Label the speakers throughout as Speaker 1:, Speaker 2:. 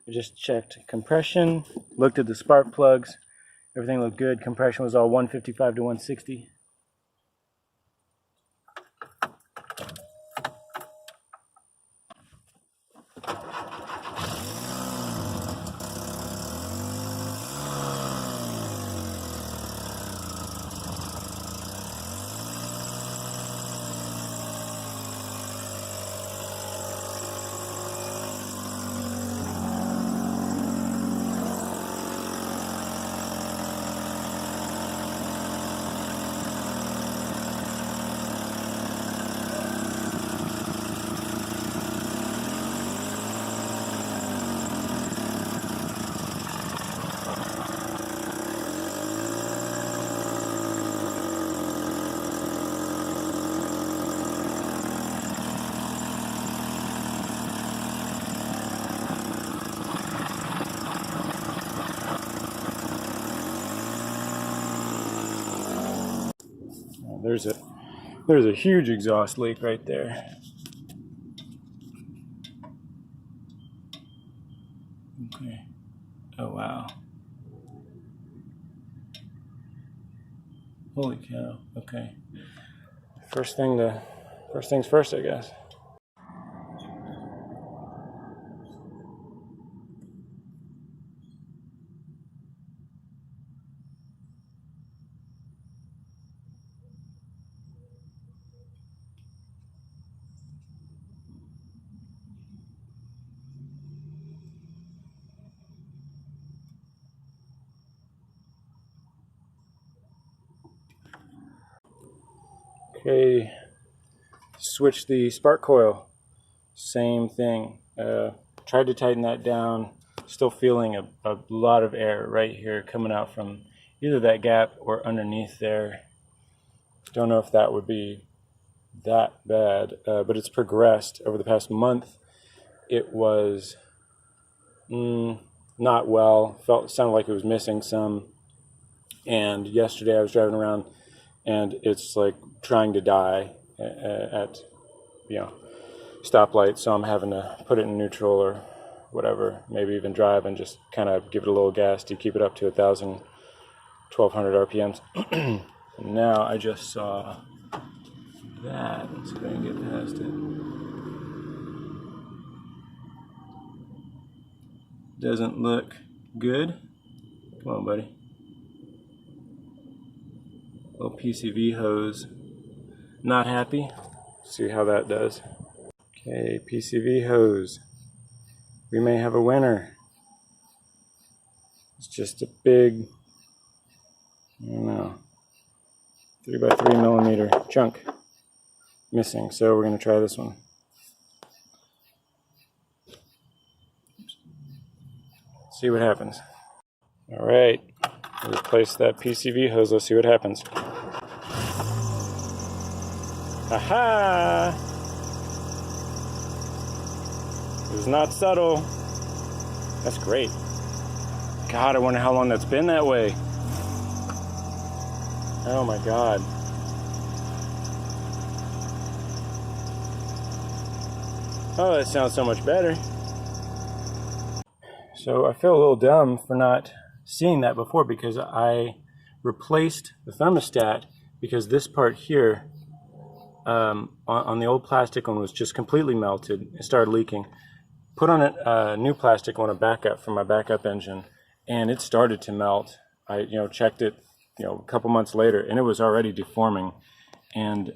Speaker 1: I just checked compression, looked at the spark plugs, everything looked good. Compression was all 155 to 160. There's a huge exhaust leak right there. Okay. Oh wow. Holy cow. Okay. First things first, I guess. Okay, switch the spark coil. Same thing. Tried to tighten that down. Still feeling a lot of air right here coming out from either that gap or underneath there. Don't know if that would be that bad, but it's progressed over the past month. It was not well. Sounded like it was missing some. And yesterday I was driving around, and it's like trying to die at stoplight. So I'm having to put it in neutral or whatever. Maybe even drive and just kind of give it a little gas to keep it up to 1,000, 1,200 RPMs. Now I just saw that. Let's see if I can get past it. Doesn't look good. Come on, buddy. Little PCV hose. Not happy. See how that does. Okay, PCV hose. We may have a winner. It's just a big, I don't know, 3x3 millimeter chunk missing. So we're going to try this one. See what happens. All right, replace that PCV hose. Let's see what happens. Aha! It was not subtle. That's great. God, I wonder how long that's been that way. Oh my God. Oh, that sounds so much better. So I feel a little dumb for not seeing that before, because I replaced the thermostat because this part here on the old plastic one was just completely melted. It started leaking. Put on a new plastic one, a backup for my backup engine, and it started to melt. I checked it a couple months later, and it was already deforming. And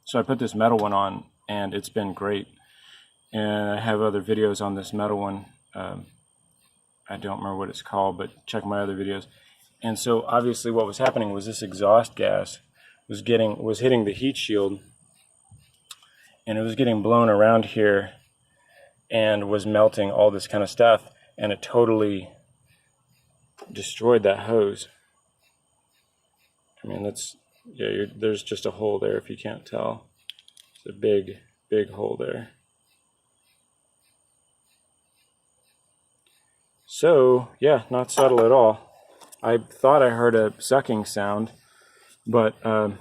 Speaker 1: so I put this metal one on, and it's been great. And I have other videos on this metal one. I don't remember what it's called, but check my other videos. And so obviously what was happening was this exhaust gas was hitting the heat shield, and it was getting blown around here and was melting all this kind of stuff, and it totally destroyed that hose. I mean, there's just a hole there if you can't tell. It's a big hole there. So, yeah, not subtle at all. I thought I heard a sucking sound, but I'm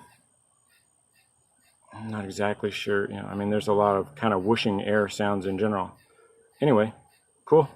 Speaker 1: not exactly sure. I mean, there's a lot of kind of whooshing air sounds in general. Anyway, cool.